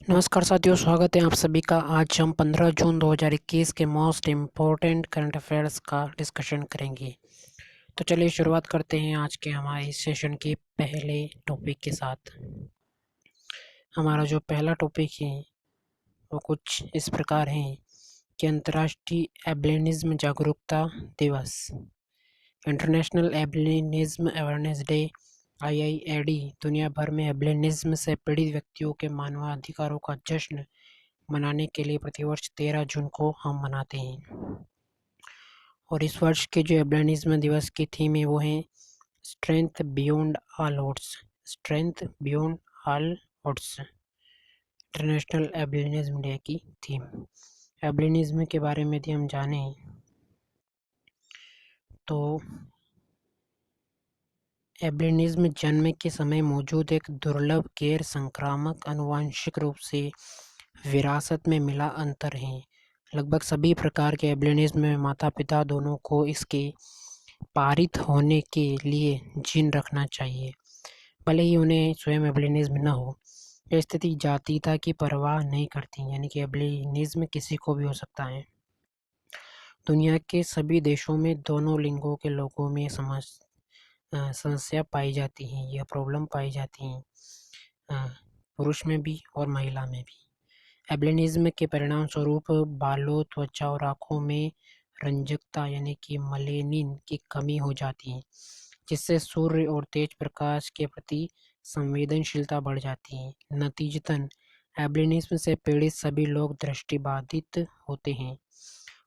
नमस्कार साथियों, स्वागत है आप सभी का। आज हम 15 जून 2021 के मोस्ट इम्पोर्टेंट करंट अफेयर्स का डिस्कशन करेंगे। तो चलिए शुरुआत करते हैं आज के हमारे इस सेशन के पहले टॉपिक के साथ। हमारा जो पहला टॉपिक है वो कुछ इस प्रकार है कि अंतर्राष्ट्रीय एल्बिनिज्म जागरूकता दिवस, international albinism awareness day IIAD दुनिया भर में एल्बिनिज्म से पीड़ित व्यक्तियों के मानवाधिकारों का जश्न मनाने के लिए प्रतिवर्ष 13 जून को हम मनाते हैं। और इस वर्ष के जो एल्बिनिज्म दिवस की थीम है वो है strength beyond all odds, strength beyond all odds, international albinism day की थीम। एल्बिनिज्म के बारे में यदि हम जाने तो एल्बिनिज्म जन्म के समय मौजूद एक दुर्लभ गैर संक्रामक आनुवंशिक रूप से विरासत में मिला अंतर है। लगभग सभी प्रकार के एल्बिनिज्म में माता पिता दोनों को इसके पारित होने के लिए जीन रखना चाहिए, भले ही उन्हें स्वयं एल्बिनिज्म न हो। यह स्थिति जातीयता की परवाह नहीं करती, यानी कि एल्बिनिज्म किसी को भी हो सकता है। दुनिया के सभी देशों में दोनों लिंगों के लोगों में समस्या पाई जाती है, यह प्रॉब्लम पाई जाती है, पुरुष में भी और महिला में भी। एल्बिनिज्म के परिणाम स्वरूप बालों, त्वचा और आँखों में रंजकता यानी कि मेलानिन की कमी हो जाती है, जिससे सूर्य और तेज प्रकाश के प्रति संवेदनशीलता बढ़ जाती है। नतीजतन एल्बिनिज्म से पीड़ित सभी लोग दृष्टिबाधित होते हैं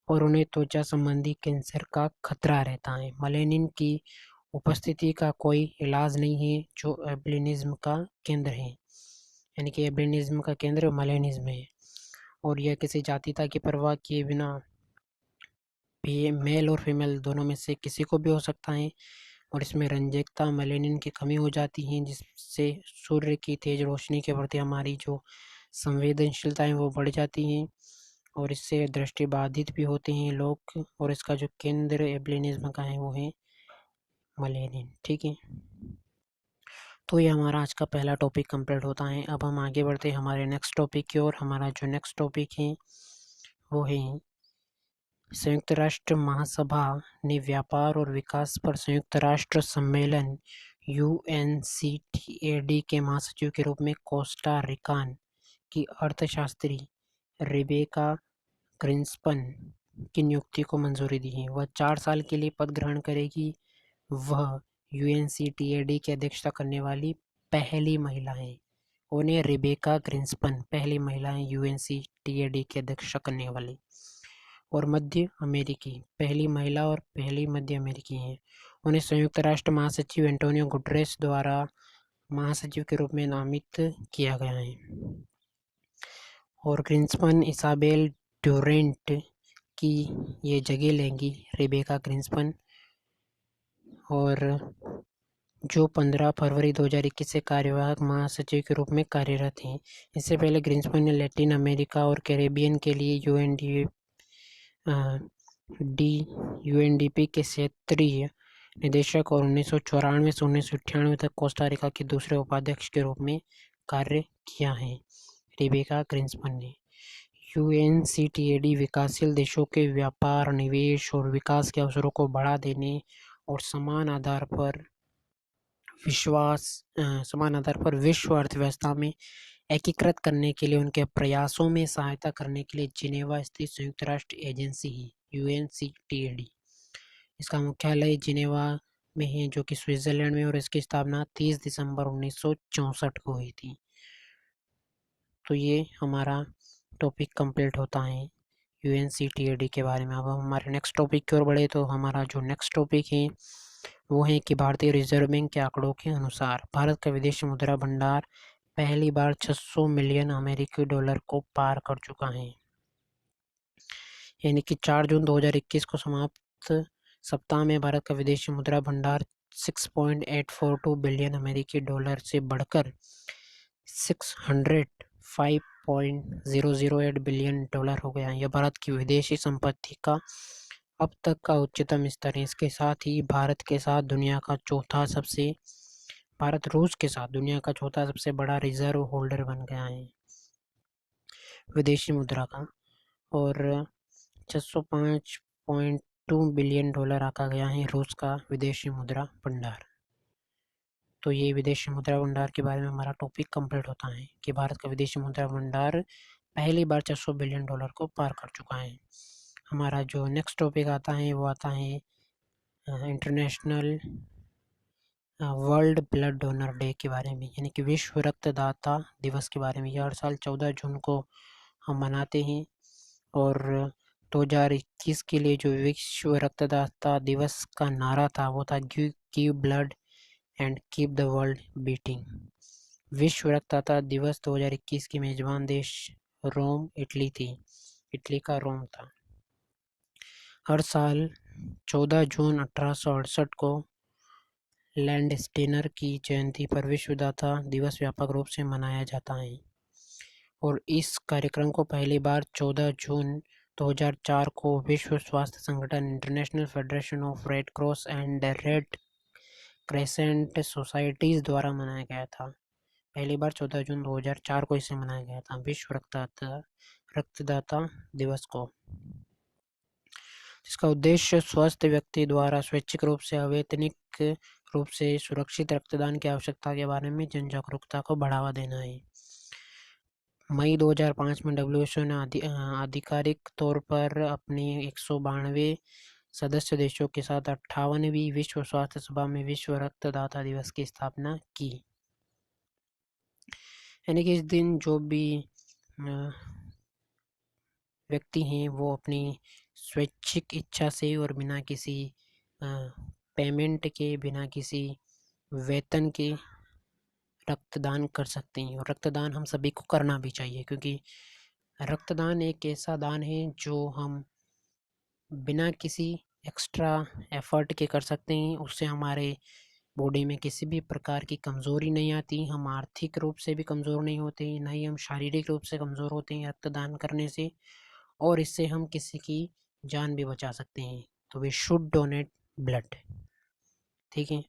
और उन्हें त्वचा संबंधी कैंसर का खतरा रहता है। मेलानिन की उपस्थिति का कोई इलाज नहीं है, जो एल्बिनिज्म का केंद्र है, यानी कि एल्बिनिज्म का केंद्र मेलानिज्म है। और यह किसी जातीयता की परवाह किए बिना भी मेल और फीमेल दोनों में से किसी को भी हो सकता है। और इसमें रंजकता, मेलानिन की कमी हो जाती है, जिससे सूर्य की तेज रोशनी के प्रति हमारी जो संवेदनशीलता है वो बढ़ जाती है और इससे दृष्टिबाधित भी होते हैं लोग। और इसका जो केंद्र एल्बिनिज्म का है वो है मेलानिन। ठीक है, तो ये हमारा आज का पहला टॉपिक कंप्लीट होता है। अब हम आगे बढ़ते हैं हमारे नेक्स्ट टॉपिक की ओर। हमारा जो नेक्स्ट टॉपिक है वो है संयुक्त राष्ट्र महासभा ने व्यापार और विकास पर संयुक्त राष्ट्र सम्मेलन UNCTAD के महासचिव के रूप में कोस्टा रिकान की अर्थशास्त्री रेबेका ग्रिन्सपन की नियुक्ति को मंजूरी दी है। वह 4 साल के लिए पद ग्रहण करेगी। वह UNCTAD की अध्यक्षता करने वाली पहली महिला है। उन्हें रेबेका ग्रिन्सपन पहली महिला है UNCTAD की अध्यक्षता करने वाली। और मध्य अमेरिकी पहली महिला और पहली मध्य अमेरिकी हैं। उन्हें संयुक्त राष्ट्र महासचिव एंटोनियो गुटरेस द्वारा महासचिव के रूप में नामित किया गया है। और ग्रिन्सपन इसाबेल ड्यूरेंट की ये जगह लेंगी, रेबेका ग्रिन्सपन, और जो 15 फरवरी 2021 से कार्यवाहक महासचिव के रूप में कार्यरत हैं। इससे पहले ग्रिन्सपन ने लैटिन अमेरिका और कैरेबियन के लिए UNDP के क्षेत्रीय निदेशक और 1994 से 1998 तक कोस्टा रिका के दूसरे उपाध्यक्ष के रूप में कार्य किया है। रेबेका ग्रिन्सपन ने UNCTAD विकासशील देशों के व्यापार, निवेश और विकास के अवसरों को बढ़ा देने और समान आधार पर विश्व अर्थव्यवस्था में एकीकृत करने के लिए उनके प्रयासों में सहायता करने के लिए जिनेवा स्थित संयुक्त राष्ट्र एजेंसी है UNCTAD। इसका मुख्यालय जिनेवा में है, जो कि स्विट्जरलैंड में, और इसकी स्थापना 30 दिसंबर 1964 को हुई थी। तो ये हमारा टॉपिक कंप्लीट होता है UNCTAD के बारे में। अब हम हमारे नेक्स्ट टॉपिक की ओर बढ़े तो हमारा जो नेक्स्ट टॉपिक है वो है कि भारतीय रिजर्व बैंक के आंकड़ों के अनुसार भारत का विदेशी मुद्रा भंडार पहली बार 600 मिलियन अमेरिकी डॉलर को पार कर चुका है। यानी कि 4 जून 2021 को समाप्त सप्ताह में भारत का विदेशी मुद्रा भंडार 6.842 बिलियन अमेरिकी डॉलर से बढ़कर 605.008 बिलियन डॉलर हो गया। यह भारत की विदेशी संपत्ति का अब तक का उच्चतम स्तर है। इसके साथ ही भारत रूस के साथ दुनिया का चौथा सबसे बड़ा रिजर्व होल्डर बन गया है। विदेशी मुद्रा का, और 605.2 बिलियन डॉलर आका गया है रूस का विदेशी मुद्रा भंडार। तो ये विदेशी मुद्रा भंडार के बारे में हमारा टॉपिक कंप्लीट होता है कि भारत का विदेशी मुद्रा भंडार पहली बार 600 बिलियन डॉलर को पार कर चुका है। हमारा जो नेक्स्ट टॉपिक आता है वो आता है international world blood donor day के बारे में, यानी कि विश्व रक्तदाता दिवस के बारे में। ये हर साल 14 जून को हम मनाते हैं, और 2021 के लिए जो विश्व रक्तदाता दिवस का नारा था वो था give blood and keep the world beating. विश्व रक्तदाता दिवस 2021 की मेजबान देश रोम इटली थी, इटली का रोम था। हर साल 14 जून 1868 को लैंडस्टेनर की जयंती पर विश्व दाता दिवस व्यापक रूप से मनाया जाता है, और इस कार्यक्रम को पहली बार 14 जून 2004 को विश्व स्वास्थ्य संगठन, international federation of red cross and red crescent societies द्वारा मनाया गया था। पहली बार 14 जून 2004 को इसे मनाया गया था, विश्व रक्तदाता दिवस को, जिसका उद्देश्य स्वस्थ व्यक्ति द्वारा स्वैच्छिक रूप से अवैतनिक रूप से सुरक्षित रक्तदान की आवश्यकता के बारे में जन जागरूकता को बढ़ावा देना है। मई 2005 में WHO ने आधिकारिक तौर पर अपने 192 सदस्य देशों के साथ 58वीं विश्व स्वास्थ्य सभा में विश्व रक्तदाता दिवस की स्थापना की। यानी कि इस दिन जो भी व्यक्ति हैं वो अपनी स्वैच्छिक इच्छा से और बिना किसी पेमेंट के, बिना किसी वेतन के रक्तदान कर सकते हैं। और रक्तदान हम सभी को करना भी चाहिए, क्योंकि रक्तदान एक ऐसा दान है जो हम बिना किसी एक्स्ट्रा एफर्ट के कर सकते हैं। उससे हमारे बॉडी में किसी भी प्रकार की कमज़ोरी नहीं आती, हम आर्थिक रूप से भी कमज़ोर नहीं होते, ना ही हम शारीरिक रूप से कमज़ोर होते हैं रक्तदान करने से, और इससे हम किसी की जान भी बचा सकते हैं। तो वी शुड डोनेट ब्लड, ठीक है।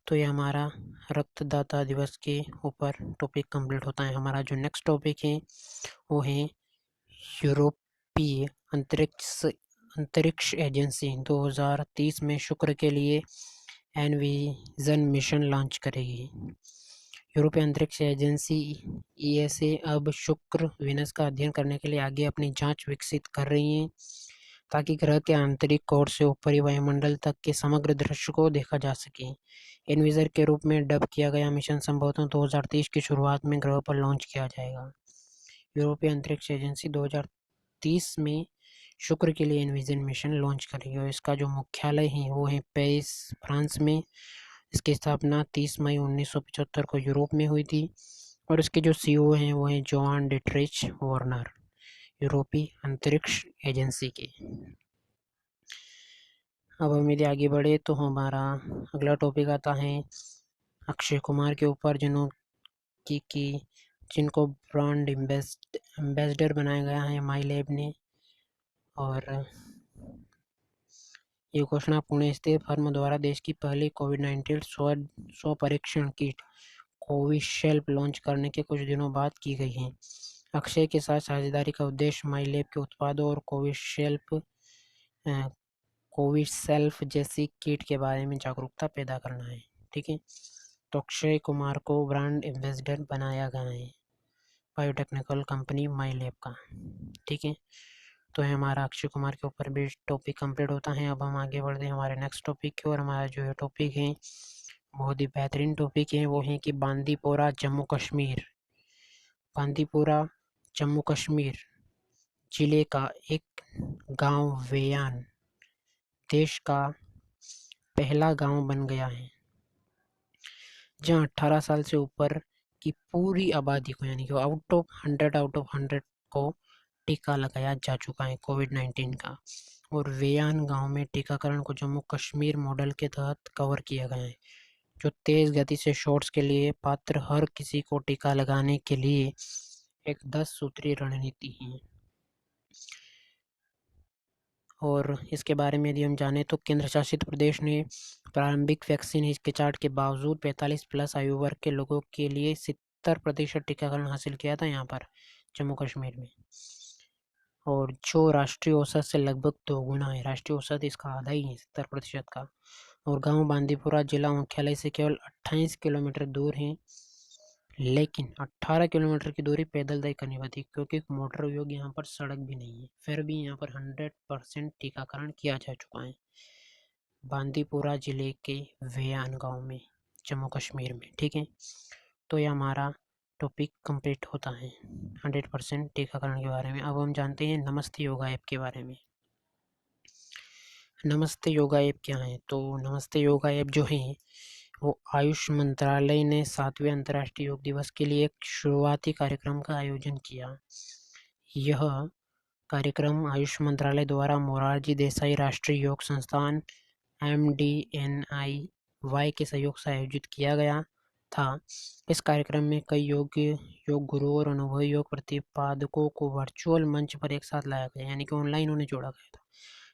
तो ये हमारा रक्तदाता दिवस के ऊपर टॉपिक कंप्लीट होता है। हमारा जो नेक्स्ट टॉपिक है वो है यूरोपीय अंतरिक्ष एजेंसी 2030 में शुक्र के लिए एनविजन मिशन लॉन्च करेगी। यूरोपीय अंतरिक्ष एजेंसी ESA अब शुक्र, वेनस का अध्ययन करने के लिए आगे अपनी जांच विकसित कर रही है, ताकि ग्रह के आंतरिक कोर से ऊपरी वायुमंडल तक के समग्र दृश्य को देखा जा सके। एनविजर के रूप में डब किया गया मिशन संभवतः 2030 की शुरुआत में ग्रह पर लॉन्च किया जाएगा। यूरोपीय अंतरिक्ष एजेंसी 2030 में शुक्र के लिए एनविजन मिशन लॉन्च करेगी, और इसका जो मुख्यालय है वो है पेरिस, फ्रांस में। इसकी स्थापना 30 मई 1975 को यूरोप में हुई थी, और इसके जो CEO हैं वो हैं जोहान डिट्रिच वार्नर, यूरोपीय अंतरिक्ष एजेंसी के। अब हम यदि आगे बढ़े तो हमारा अगला टॉपिक आता है अक्षय कुमार के ऊपर, जिनको ब्रांड एम्बेसडर बनाया गया है माई लैब ने। और ये घोषणा पुणे स्थित फर्म द्वारा देश की पहली कोविड-19 स्व परीक्षण किट कोविशील्ड लॉन्च करने के कुछ दिनों बाद की गई है। अक्षय के साथ साझेदारी का उद्देश्य माई लैब के उत्पादों और कोविसेल्फ जैसी किट के बारे में जागरूकता पैदा करना है, ठीक है। तो अक्षय कुमार को ब्रांड एम्बेसडर बनाया गया है बायोटेक्निकल कंपनी माई लैब का, ठीक है। तो है हमारा अक्षय कुमार के ऊपर भी टॉपिक कंप्लीट होता है। अब हम आगे बढ़ते हैं हमारे नेक्स्ट टॉपिक की, और हमारा जो टॉपिक है बहुत ही बेहतरीन टॉपिक है, वो है कि बांदीपोरा जम्मू कश्मीर जिले का एक गांव वेयान देश का पहला गांव बन गया है जहां 18 साल से ऊपर की पूरी आबादी को, यानी कि आउट ऑफ 100 को टीका लगाया जा चुका है कोविड-19 का। और वेयान गांव में टीकाकरण को जम्मू कश्मीर मॉडल के तहत कवर किया गया है, जो तेज गति से शॉट्स के लिए पात्र हर किसी को टीका लगाने के लिए एक 10 सूत्री रणनीति है। और इसके बारे में यदि हम जाने तो केंद्र शासित प्रदेश ने प्रारंभिक वैक्सीन हिचकिचाहट के बावजूद 45 प्लस आयु वर्ग के लोगों के लिए 70% टीकाकरण हासिल किया था यहाँ पर जम्मू कश्मीर में, और जो राष्ट्रीय औसत से लगभग 2 गुना है। राष्ट्रीय औसत इसका आधा ही है, 70% का। और गांव बांदीपुरा जिला मुख्यालय से केवल 28 किलोमीटर दूर है, लेकिन 18 किलोमीटर की दूरी पैदल तय करनी पड़ती, क्योंकि मोटर योग यहाँ पर सड़क भी नहीं है। फिर भी यहाँ पर 100% टीकाकरण किया जा चुका है बांदीपुरा जिले के वेयान गांव में, जम्मू कश्मीर में। ठीक है, तो ये हमारा टॉपिक कंप्लीट होता है 100% टीकाकरण के बारे में। अब हम जानते हैं नमस्ते योगा ऐप के बारे में। नमस्ते योगा ऐप क्या है? तो नमस्ते योगा ऐप जो है वो आयुष मंत्रालय ने 7वें अंतर्राष्ट्रीय योग दिवस के लिए एक शुरुआती कार्यक्रम का आयोजन किया। यह कार्यक्रम आयुष मंत्रालय द्वारा मोरारजी देसाई राष्ट्रीय योग संस्थान MDNIY के सहयोग से आयोजित किया गया था। इस कार्यक्रम में कई योग गुरु और अनुभवी योग प्रतिपादकों को वर्चुअल मंच पर एक साथ लाया गया, यानी कि ऑनलाइन उन्हें जोड़ा गया था,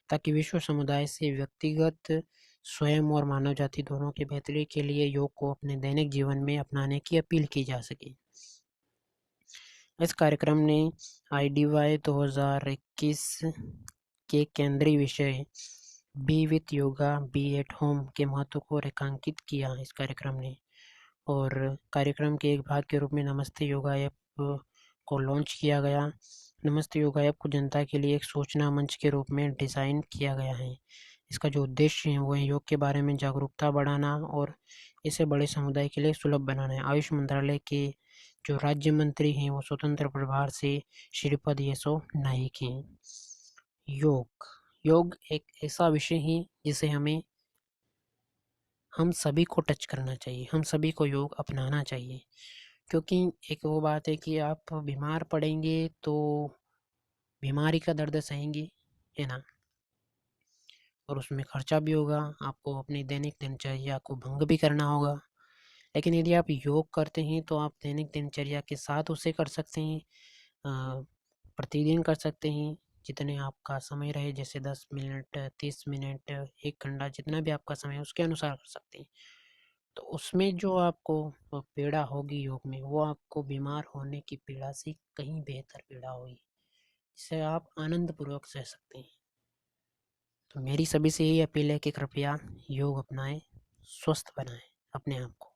ताकि विश्व समुदाय से व्यक्तिगत, स्वयं और मानव जाति दोनों की बेहतरी के लिए योग को अपने दैनिक जीवन में अपनाने की अपील की जा सके। इस कार्यक्रम ने IDY 2021 के केंद्रीय विषय be with yoga be at home के महत्व को रेखांकित किया इस कार्यक्रम ने। और कार्यक्रम के एक भाग के रूप में नमस्ते योगा ऐप को लॉन्च किया गया। नमस्ते योगा ऐप को जनता के लिए एक सूचना मंच के रूप में डिज़ाइन किया गया है। इसका जो उद्देश्य है वो है योग के बारे में जागरूकता बढ़ाना और इसे बड़े समुदाय के लिए सुलभ बनाना है। आयुष मंत्रालय के जो राज्य मंत्री हैं वो स्वतंत्र प्रभार से श्रीपद येसो नाइक हैं। योग एक ऐसा विषय है जिसे हम सभी को टच करना चाहिए, हम सभी को योग अपनाना चाहिए, क्योंकि एक वो बात है कि आप बीमार पड़ेंगे तो बीमारी का दर्द सहेंगे, है ना, और उसमें खर्चा भी होगा, आपको अपनी दैनिक दिनचर्या को भंग भी करना होगा। लेकिन यदि आप योग करते हैं तो आप दैनिक दिनचर्या के साथ उसे कर सकते हैं, प्रतिदिन कर सकते हैं, जितने आपका समय रहे, जैसे 10 मिनट, 30 मिनट, 1 घंटा, जितना भी आपका समय है उसके अनुसार कर सकते हैं। तो उसमें जो आपको पीड़ा होगी योग में, वो आपको बीमार होने की पीड़ा से कहीं बेहतर पीड़ा होगी, जिसे आप आनंद पूर्वक सह सकते हैं। तो मेरी सभी से यही अपील है कि कृपया योग अपनाएं, स्वस्थ बनाएं अपने आप को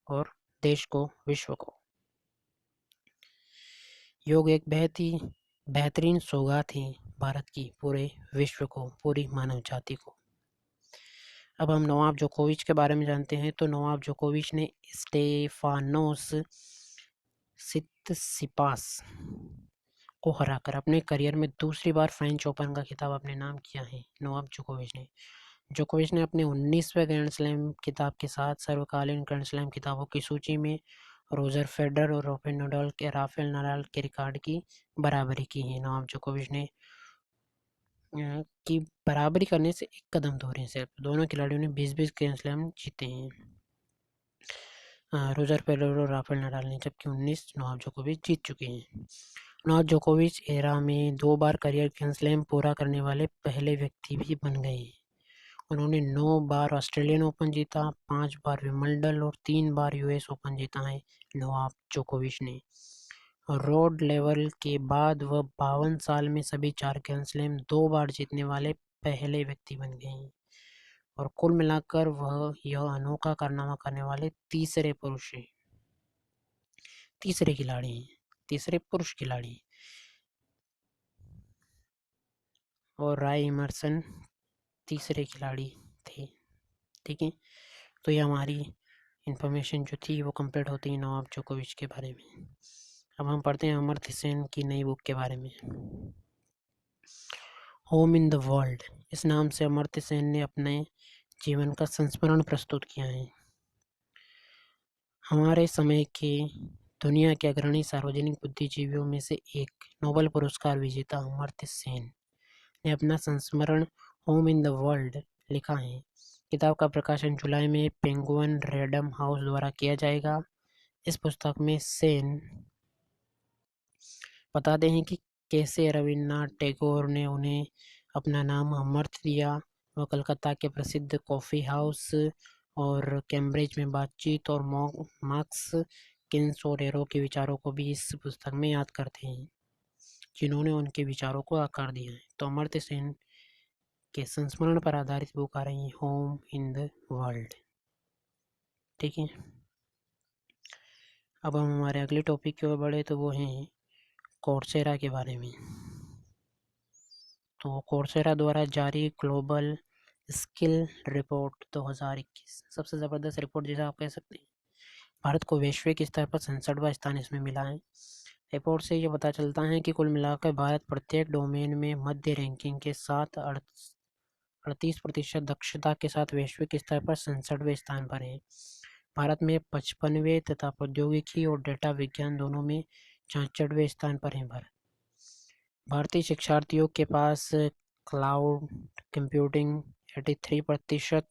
और देश को, विश्व को। योग एक बेहतरीन सौगात है भारत की पूरे विश्व को, पूरी मानव जाति को। अब हम नोवाक जोकोविच के बारे में जानते हैं। तो नोवाक जोकोविच ने स्टेफानोस सित्सिपास को हराकर अपने करियर में दूसरी बार फ्रेंच ओपन का खिताब अपने नाम किया है। नोवाक जोकोविच ने अपने 19वें ग्रैंड स्लैम खिताब के साथ सर्वकालीन ग्रैंड स्लैम खिताबों की सूची में रोजर फेडरर और राफेल नडाल के रिकॉर्ड की बराबरी की है। नोवाक जोकोविच ने की बराबरी करने से एक कदम दूर है सिर्फ। दोनों खिलाड़ियों ने 20-20 ग्रैंड स्लैम जीते हैं, रोजर फेडरर और राफेल नडाल ने, जबकि 19 नोवाक जोकोविच जीत चुके हैं। नोवाक जोकोविच एरा में 2 बार करियर ग्रैंड स्लैम पूरा करने वाले पहले व्यक्ति भी बन गए हैं। उन्होंने 9 बार ऑस्ट्रेलियन ओपन जीता, 5 बार विंबलडन और 3 बार US ओपन जीता है नोवाक जोकोविच ने। रोड लेवल के बाद वह 52 साल में सभी 4 ग्रैंड स्लैम 2 बार जीतने वाले पहले व्यक्ति बन गए हैं, और कुल मिलाकर वह यह अनोखा कारनामा करने वाले तीसरे खिलाड़ी हैं, तीसरे पुरुष खिलाड़ी। और राय इमर्सन तीसरे खिलाड़ी थे। ठीक है, तो ये हमारी इंफॉर्मेशन जो थी वो कंप्लीट होती है नोवाक जोकोविच के बारे में। अब हम पढ़ते हैं अमर्त्य सेन की नई बुक के बारे में, होम इन द वर्ल्ड। इस नाम से अमर्त्य सेन ने अपने जीवन का संस्मरण प्रस्तुत किया है। हमारे समय के दुनिया के अग्रणी सार्वजनिक बुद्धिजीवियों में से एक, नोबेल पुरस्कार विजेता अमर्त्य सेन ने अपना संस्मरण होम इन द वर्ल्ड लिखा है। किताब का प्रकाशन जुलाई में पेंगुइन रैंडम हाउस द्वारा किया जाएगा। इस पुस्तक में सेन बताते हैं कि कैसे रविन्द्रनाथ टैगोर ने उन्हें अपना नाम अमर्त्य दिया। वह कलकत्ता के प्रसिद्ध कॉफ़ी हाउस और कैम्ब्रिज में बातचीत और मार्क्स एटकिंस और एरो के विचारों को भी इस पुस्तक में याद करते हैं, जिन्होंने उनके विचारों को आकार दिया है। तो अमर्त्य सेन के संस्मरण पर आधारित बुक आ रही है होम इन द वर्ल्ड। ठीक है, अब हम हमारे अगले टॉपिक की ओर बढ़े, तो वो हैं कोर्सेरा के बारे में। तो कोर्सेरा द्वारा जारी ग्लोबल स्किल रिपोर्ट 2021 सबसे ज़बरदस्त रिपोर्ट जैसा आप कह सकते हैं। भारत को वैश्विक स्तर पर 67वां स्थान इसमें मिला है। रिपोर्ट से ये पता चलता है कि कुल मिलाकर भारत प्रत्येक डोमेन में मध्य रैंकिंग के साथ 38% दक्षता के साथ वैश्विक स्तर पर 67वें स्थान पर है। भारत में 55वें तथा प्रौद्योगिकी और डेटा विज्ञान दोनों में 64वें स्थान पर है। भारतीय शिक्षार्थियों के पास क्लाउड कंप्यूटिंग 83%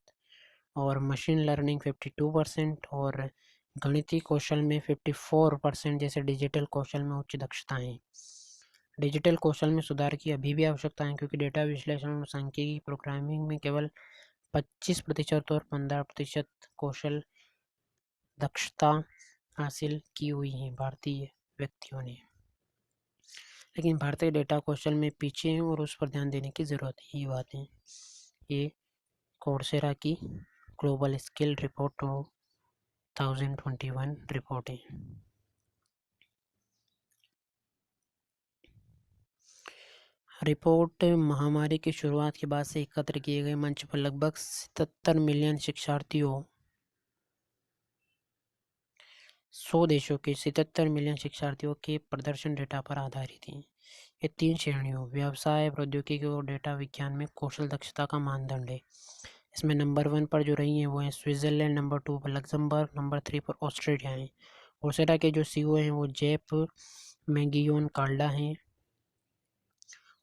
और मशीन लर्निंग 52% और गणितीय कौशल में 54% जैसे डिजिटल कौशल में उच्च दक्षता है। डिजिटल कौशल में सुधार की अभी भी आवश्यकता है, क्योंकि डेटा विश्लेषण और सांख्यिकी प्रोग्रामिंग में केवल 25% और 15% कौशल दक्षता हासिल की हुई है भारतीय व्यक्तियों ने। लेकिन भारतीय डेटा कौशल में पीछे हैं और उस पर ध्यान देने की ज़रूरत है। ये बात है, ये कोर्सेरा की ग्लोबल स्किल रिपोर्ट 2021 रिपोर्ट है। रिपोर्ट महामारी की शुरुआत के बाद से एकत्र किए गए मंच पर लगभग 77 मिलियन शिक्षार्थियों 100 देशों के 77 मिलियन शिक्षार्थियों के प्रदर्शन डेटा पर आधारित है। ये 3 श्रेणियों व्यवसाय, प्रौद्योगिकी और डेटा विज्ञान में कौशल दक्षता का मानदंड है। इसमें नंबर 1 पर जो रही हैं वो हैं स्विट्ज़रलैंड, नंबर 2 पर लग्जमबर्ग, नंबर 3 पर ऑस्ट्रेलिया है। कोर्सेरा के जो सीईओ हैं वो जेफ मैगियोन काल्डा हैं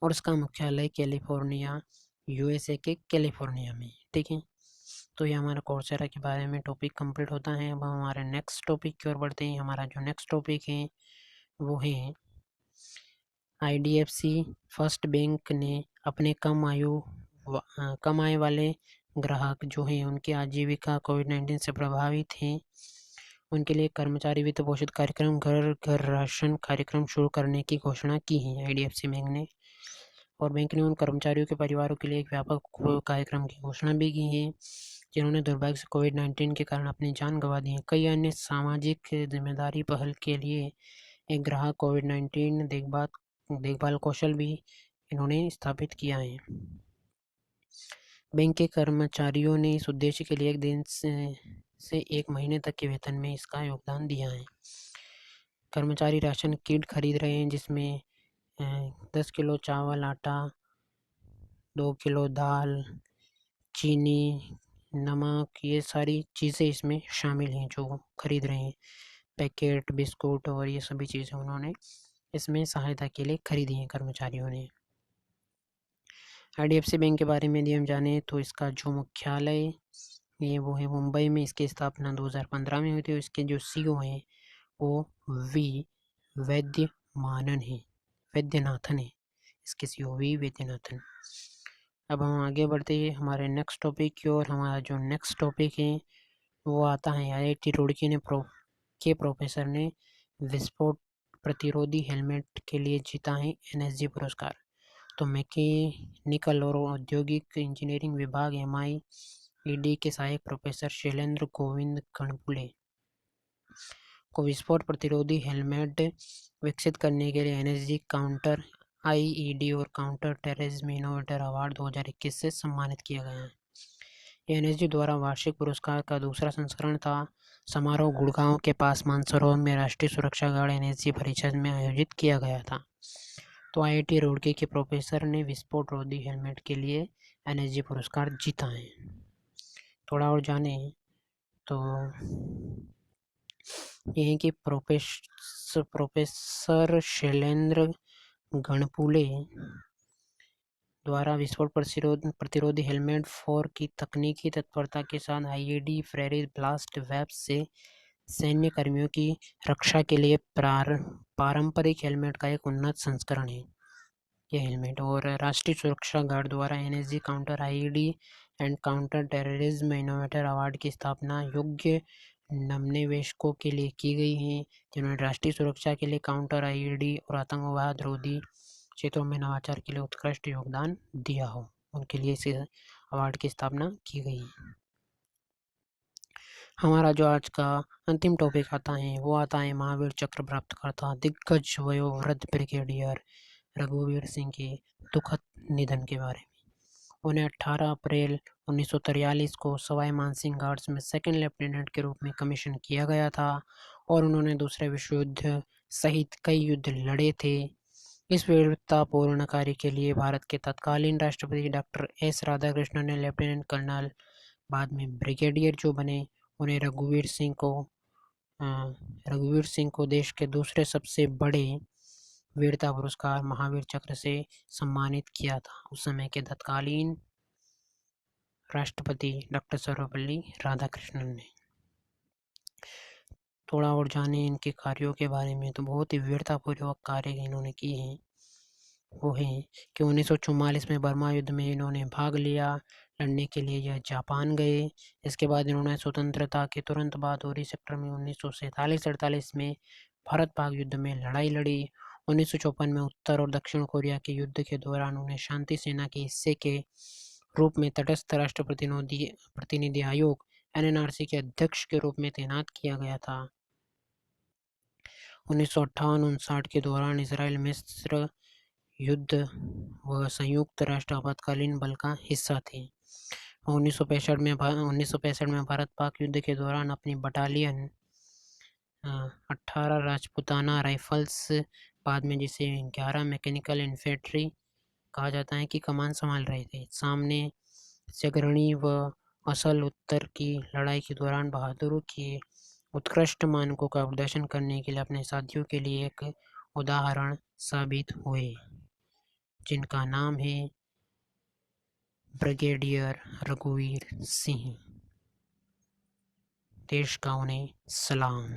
और उसका मुख्यालय कैलिफोर्निया यूएसए के कैलिफोर्निया में। ठीक है, तो ये हमारा कोर्सेरा के बारे में टॉपिक कंप्लीट होता है। अब हमारे नेक्स्ट टॉपिक की ओर बढ़ते हैं। हमारा जो नेक्स्ट टॉपिक है वो है IDFC फर्स्ट बैंक ने अपने कम आय वाले ग्राहक जो हैं उनकी आजीविका कोविड-19 से प्रभावित हैं, उनके लिए कर्मचारी वित्त पोषित कार्यक्रम घर घर राशन कार्यक्रम शुरू करने की घोषणा की है IDFC बैंक ने। और बैंक ने उन कर्मचारियों के परिवारों के लिए एक व्यापक कार्यक्रम की घोषणा भी की है जिन्होंने दुर्भाग्य से कोविड-19 के कारण अपनी जान गंवा दी है। कई अन्य सामाजिक जिम्मेदारी पहल के लिए एक ग्राहक कोविड-19 देखभाल कौशल भी इन्होंने स्थापित किया है। बैंक के कर्मचारियों ने इस उद्देश्य के लिए 1 दिन से 1 महीने तक के वेतन में इसका योगदान दिया है। कर्मचारी राशन किट खरीद रहे हैं, जिसमें 10 किलो चावल, आटा, 2 किलो दाल, चीनी, नमक, ये सारी चीज़ें इसमें शामिल हैं जो खरीद रहे हैं। पैकेट, बिस्कुट और ये सभी चीज़ें उन्होंने इसमें सहायता के लिए खरीदी हैं कर्मचारियों ने। IDFC बैंक के बारे में यदि हम जानें तो इसका जो मुख्यालय ये वो है मुंबई में। इसकी स्थापना 2015 में हुई थी। इसके जो सीईओ हैं वो वैद्यनाथन है। इसके सीईओ वैद्यनाथन। अब हम आगे बढ़ते हैं हमारे नेक्स्ट टॉपिक की ओर। हमारा जो नेक्स्ट टॉपिक है वो आता है IIT रुड़की के प्रोफेसर ने विस्फोट प्रतिरोधी हेलमेट के लिए जीता है NSG पुरस्कार। तो मैकेनिकल और औद्योगिक इंजीनियरिंग विभाग MIED के सहायक प्रोफेसर शैलेंद्र गोविंद गणपुले को विस्फोट प्रतिरोधी हेलमेट विकसित करने के लिए NSG काउंटर IED और काउंटर टेररिज्म इनोवेटर अवार्ड 2021 से सम्मानित किया गया है। ये NSG द्वारा वार्षिक पुरस्कार का दूसरा संस्करण था। समारोह गुड़गांव के पास मानसरोवर में राष्ट्रीय सुरक्षा गार्ड NSG परिषद में आयोजित किया गया था। तो IIT रुड़की के प्रोफेसर ने विस्फोट रोधी हेलमेट के लिए NSG पुरस्कार जीता है। थोड़ा और जाने तो ये है कि प्रोफेसर शैलेंद्र गणपुले द्वारा विस्फोट प्रतिरोधी हेलमेट 4 की तकनीकी तत्परता के साथ IED फ्रेरी ब्लास्ट वेब से सैन्य कर्मियों की रक्षा के लिए पारंपरिक हेलमेट का एक उन्नत संस्करण है ये हेलमेट। और राष्ट्रीय सुरक्षा गार्ड द्वारा NSG counter IED and counter terrorism innovator award की स्थापना योग्य नवनिवेशकों के लिए की गई हैं, जिन्होंने राष्ट्रीय सुरक्षा के लिए, काउंटर आईईडी और आतंकवाद रोधी क्षेत्रों में नवाचार के लिए उत्कृष्ट योगदान दिया हो, उनके लिए इस अवार्ड की स्थापना की गई है। हमारा जो आज का अंतिम टॉपिक आता है वो आता है महावीर चक्र प्राप्तकर्ता दिग्गज वयोवृद्ध ब्रिगेडियर रघुवीर सिंह के दुखद निधन के बारे में। उन्हें 18 अप्रैल 1943 को सवाई मानसिंह गार्ड्स में सेकंड लेफ्टिनेंट के रूप में कमीशन किया गया था और उन्होंने दूसरे विश्व युद्ध सहित कई युद्ध लड़े थे। इस वीरतापूर्ण कार्य के लिए भारत के तत्कालीन राष्ट्रपति डॉक्टर एस राधाकृष्णन ने लेफ्टिनेंट कर्नल, बाद में ब्रिगेडियर जो बने, उन्हें रघुवीर सिंह को देश के दूसरे सबसे बड़े वीरता पुरस्कार महावीर चक्र से सम्मानित किया था, उस समय के तत्कालीन राष्ट्रपति डॉक्टर सर्वपल्ली राधाकृष्णन ने। थोड़ा और जाने इनके कार्यों के बारे में, तो बहुत ही वीरतापूर्वक कार्य इन्होंने किए हैं। वो है कि 1944 में बर्मा युद्ध में इन्होंने भाग लिया, लड़ने के लिए यह जापान गए। इसके बाद इन्होंने स्वतंत्रता के तुरंत बाद उरी सेक्टर में 1947-48 में भारत पाक युद्ध में लड़ाई लड़ी। 1954 में उत्तर और दक्षिण कोरिया के युद्ध के दौरान उन्हें शांति सेना के हिस्से के रूप में तटस्थ राष्ट्र प्रतिनिधि आयोग NNRC के अध्यक्ष के रूप में तैनात किया गया था। 1958-59 के दौरान इसराइल मिस्र युद्ध व संयुक्त राष्ट्र आपातकालीन बल का हिस्सा थे। 1965 में भारत पाक युद्ध के दौरान अपनी बटालियन 18 राजपुताना राइफल्स, बाद में जिसे 11 मैकेनिकल इन्फेंट्री कहा जाता है, की कमान संभाल रहे थे। सामने से अग्रणी व असल उत्तर की लड़ाई के दौरान बहादुरों के उत्कृष्ट मानकों का प्रदर्शन करने के लिए अपने साथियों के लिए एक उदाहरण साबित हुए, जिनका नाम है ब्रिगेडियर रघुवीर सिंह। देश का उन्हें सलाम।